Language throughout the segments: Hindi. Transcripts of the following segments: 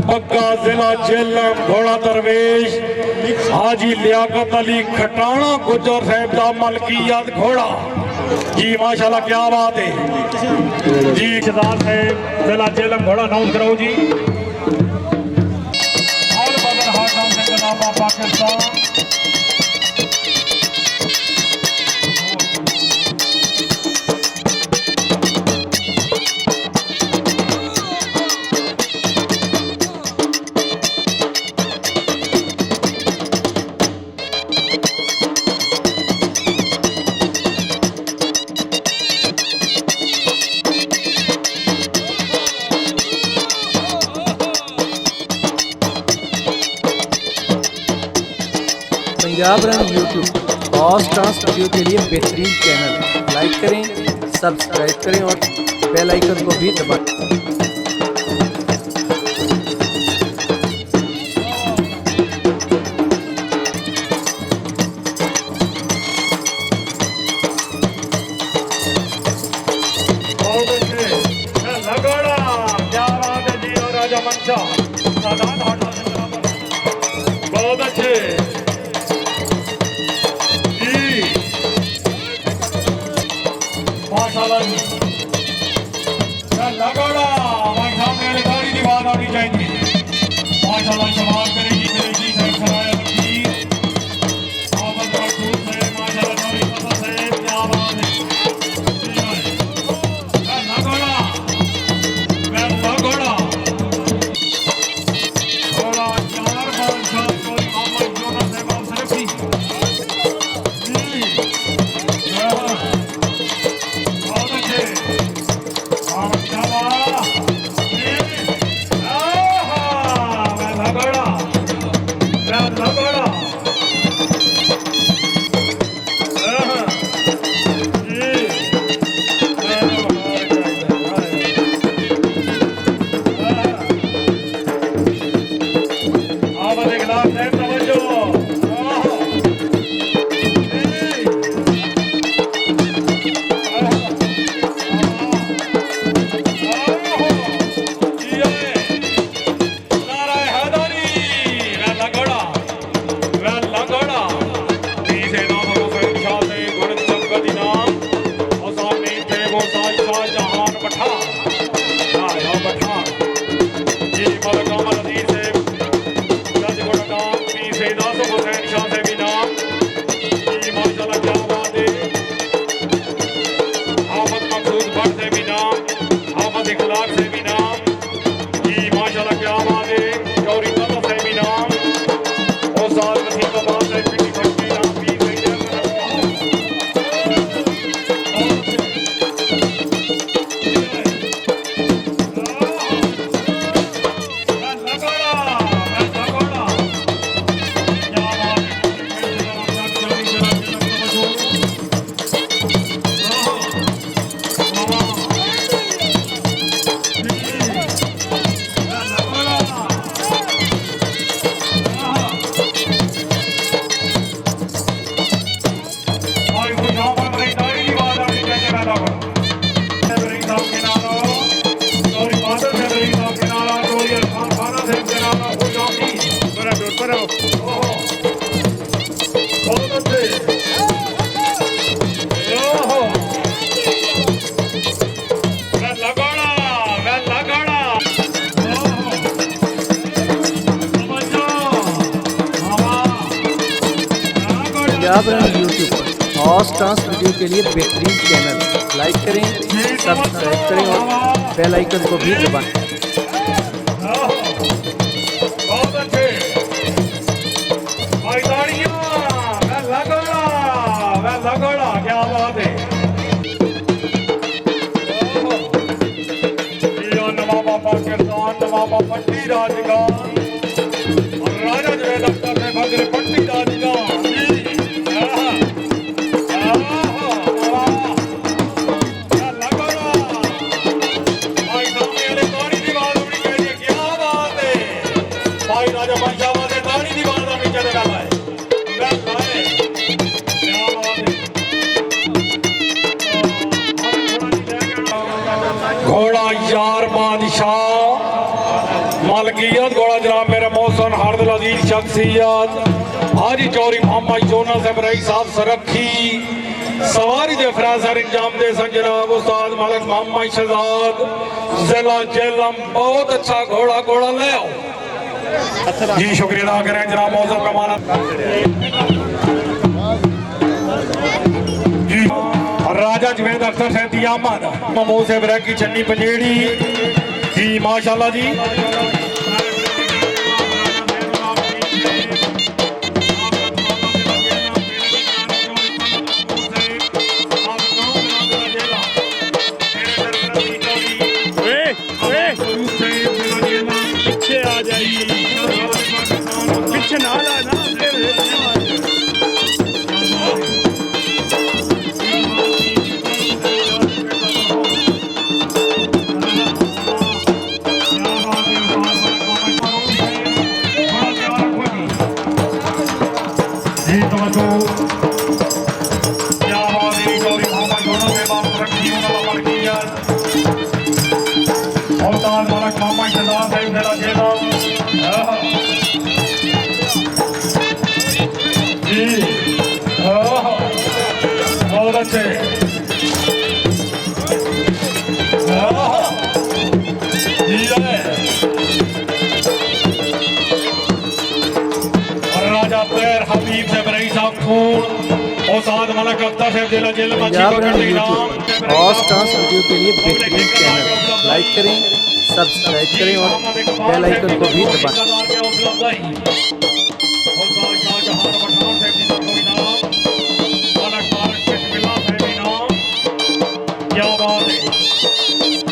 बग्गा जिला जेलम घोड़ा दरवेश हाजी लियाकत अली खटाना गुजर साहब का मलकियत घोड़ा जी माशाल्लाह क्या बात है जी। सरदार साहब जिला जेलम घोड़ा अनाउंस कराओ जी। ऑल बदर हार्ट डाउन से जनाब Pakistan Punjab run YouTube first dance video के लिए बेहतरीन चैनल, लाइक करें, सब्सक्राइब करें और बेल आइकन को भी दबाएं। बहुत अच्छे माशाल्लाह जी लगोड़ा भाई सामने वाली गाड़ी की बात आनी चाहिए माशाल्लाह शबाब करेगी करेगी सर सराय लकीर मोहम्मद रसूल से माशाल्लाह नौरी पता से क्या बात है लगोड़ा मैं लगोड़ा थोड़ा चार बादशाह कोई मोहम्मद जोना से बात सरफी Punjab run YouTube first dance video के लिए बेहतरीन चैनल, लाइक करें, सब्सक्राइब करें और बेल आइकन को भी दबाएं। क्या बात है नवाबा पाकिस्तान नवाबा पट्टी राजगान और राजा जो है दफ्तर में भद्र पट्टी राजगान घोड़ा यार बादशाह मालकिया खूबसूरत घोड़ा जनाब मेरे मौसन हार्दिल अजीज शख्सियत हाजी चौरी मोहम्मद जोना साहब रई साहब सरखी सवारी दे फरासर इंजाम दे सन जनाब उस्ताद मलिक मोहम्मद शहजाद जिला जेलम बहुत अच्छा घोड़ा घोड़ा ले आओ जी शुक्रिया अदा करें जनाब मौजूद मेहमान जी राजा जवेद अख्तर सैदी अहमद महमूद साहब रैकी चन्नी पंजेड़ी जी माशाल्लाह जी पीछे आ जाइए पीछे ना लाना बहुत अच्छे राजा पैर हबीब से रई साहब खून और साथ मलक अख्तर साहब जिला जेल पंजाब रन यूट्यूब और स्टार्स वीडियो के लिए बेहतरीन चैनल लाइक करें सब्सक्राइब करें और बेल आइकन को भी दबाएं। क्या बात है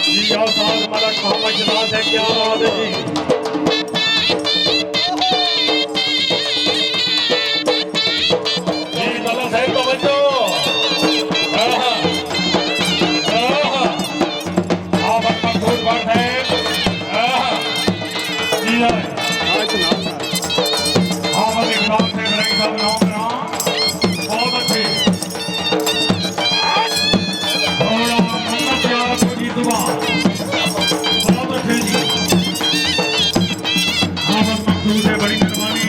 जी और साथ मलक मोहम्मद शहजाद है क्या बात है जी दादा साहब तवज्जो आप अपना खून बांट है जी आप इकराम से रई साहब नाम बहुत अच्छे बड़ी मेहरबानी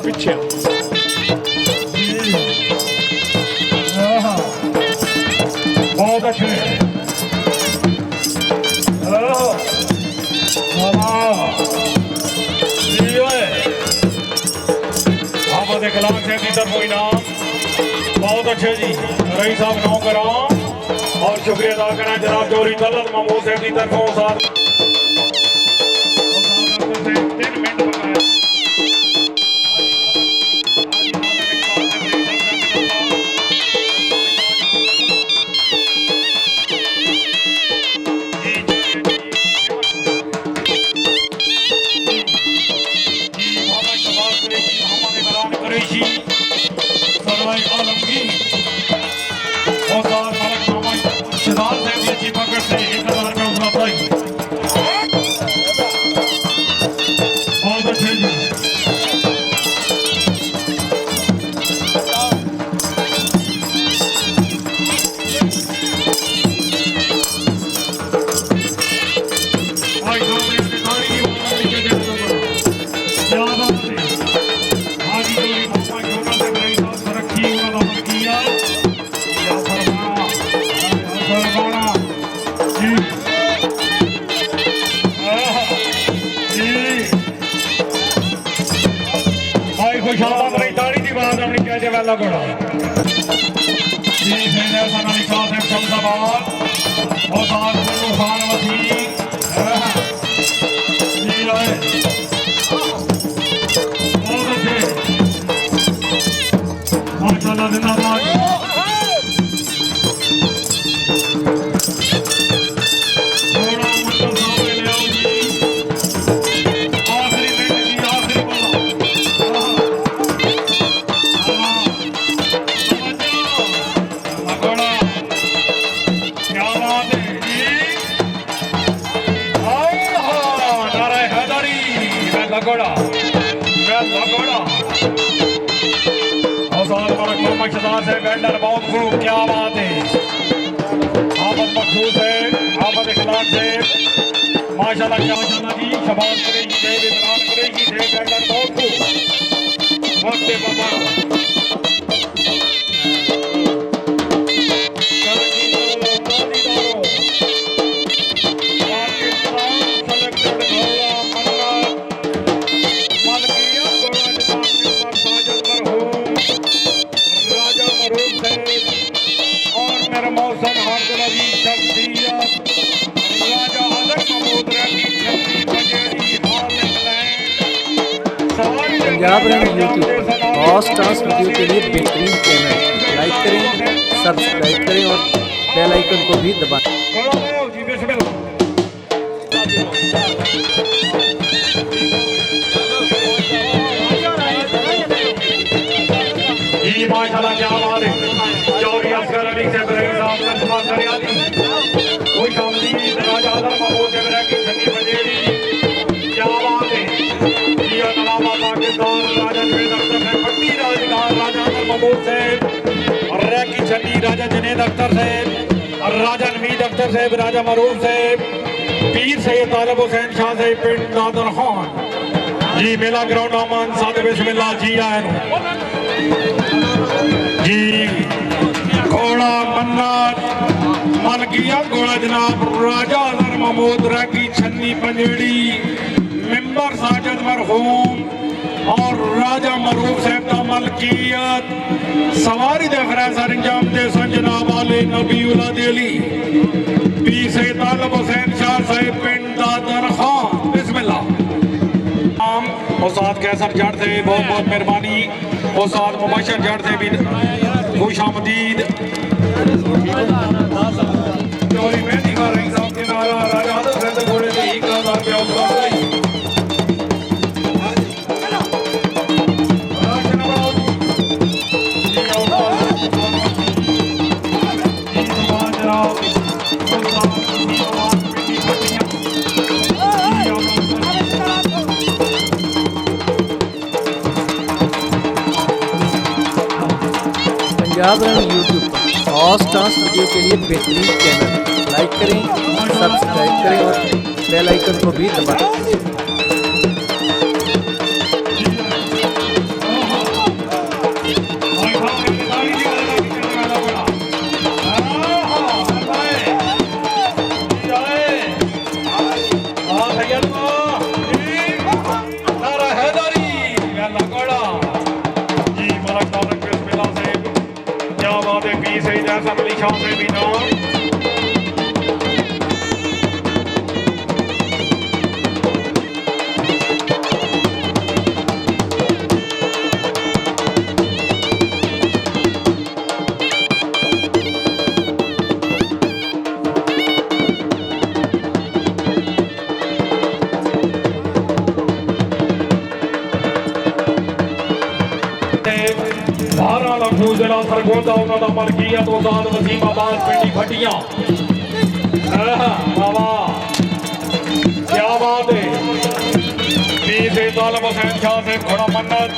पीछे बहुत अच्छे खिलाफ से तरफ इनाम बहुत अच्छे जी रई साहब नौ कराम और शुक्रिया अदा करना जनाब जोरी तलत महमूद साहब की तरफों साथ 3 मिनट बकाया वाला घोड़ा जी फैजल अली साहब शमशाबाद और साथ गुरु खान वसीम जी आए बहुत अच्छे माशाल्लाह जिंदाबाद मोहम्मद शहजाद से वेंडर बहुत खूब, क्या बात है। आफत मखसूस है, आफत इखलाक से माशाल्लाह, क्या माशाल्लाह जी, शबाश करेगी, जय इमरान करेगी, जय वेंडर बहुत खूब। वक्त बाबा पंजाब रंग यूट्यूब फास्ट डांस वीडियो के लिए बेहतरीन चैनल, लाइक करें, सब्सक्राइब करें और बेल आइकन को भी दबाएं। जी माशाल्लाह, क्या बात है। चौधरी असगर अली से इब्राहिम साहब का सवाल करियाली, कोई शामली राजा आदर महमूद इब्राहिम की छन्नी बजेड़ी, क्या बात है। जिया नवाबा पाकिस्तान राजा जुनेद अख्तर से पट्टी राजगार राजा आदर महमूद से और रैकी छन्नी राजा जुनेद अख्तर से और राजा नवीद अख्तर से राजा मरूफ से पीर सैयद तालिब हुसैन शाह से पिंड नादर खान जी मेला ग्राउंड अमान सादे बिस्मिल्लाह जी आए जी। घोड़ा मन्नात मलकिया घोड़ा जनाब राजा अजहर महमूद रैकी छन्नी पंजेड़ी मिंबर साजिद मरहूम और राजा मरूफ साहब का मलकियत सवारी दे फरासर इंजाम दे सन जनाब आले नबी उला देली पीर सैयद तालिब हुसैन शाह साहिब पिंड दादर खान बिस्मिल्लाह। उस्ताद कैसर जट से बहुत बहुत मेहरबानी, उस्ताद मुबशर जट से भी खुश आमदीद। चौधरी मेहंदी खान रही साहब के नारा राजा आदम से घोड़े से ही का पंजाब रंग यूट्यूब फास्ट डांस वीडियो के लिए बेहतरीन चैनल, लाइक करें, सब्सक्राइब करें और बेल आइकन को भी दबाएं। जिला सरगोदा उन्होंने मलकियत उस्ताद वसीमाबाद पिंडी भटिया। क्या बात है। पीर सैयद तालिब हुसैन शाह से घोड़ा मन्नत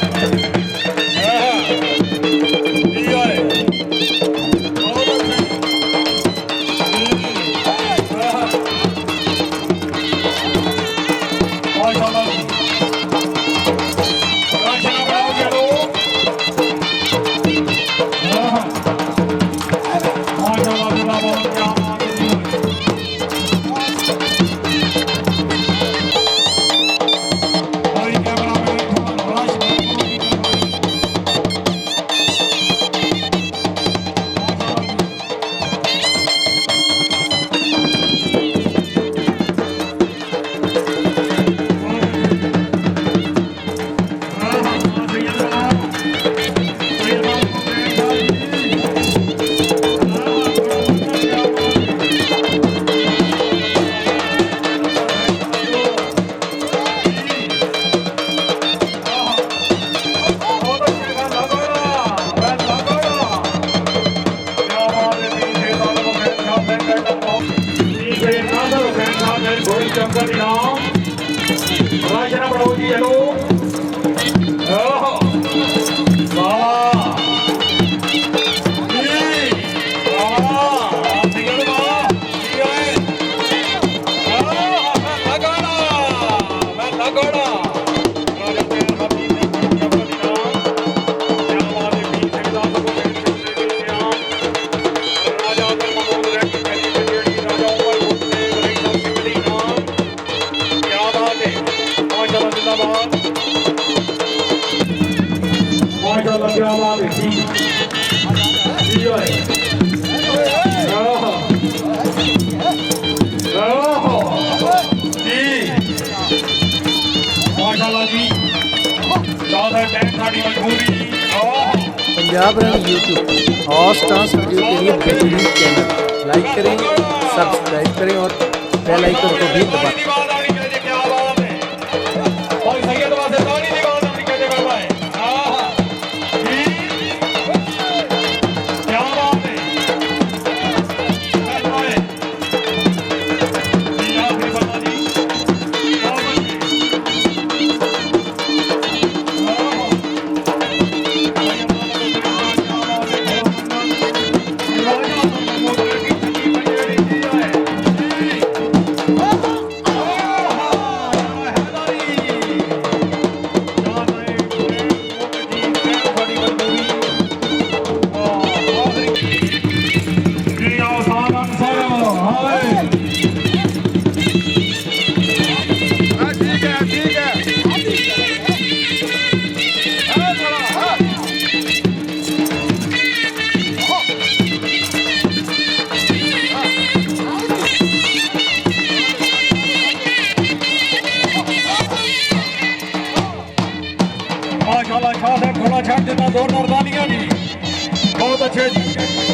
बात है टाइम साड़ी मजबूरी पंजाब रन यूट्यूब और डांस वीडियो के लिए बेहतरीन चैनल लाइक करें, सब्सक्राइब करें और बेल आइकन को भी दबाएं। क्या बात है और सैयद वासे ताड़ी दी बात अपनी कहते कर पाए क्या बात है माशाल्लाह शाह साहब थोड़ा छाट देना जोरदार तालियां जी बहुत अच्छे जी।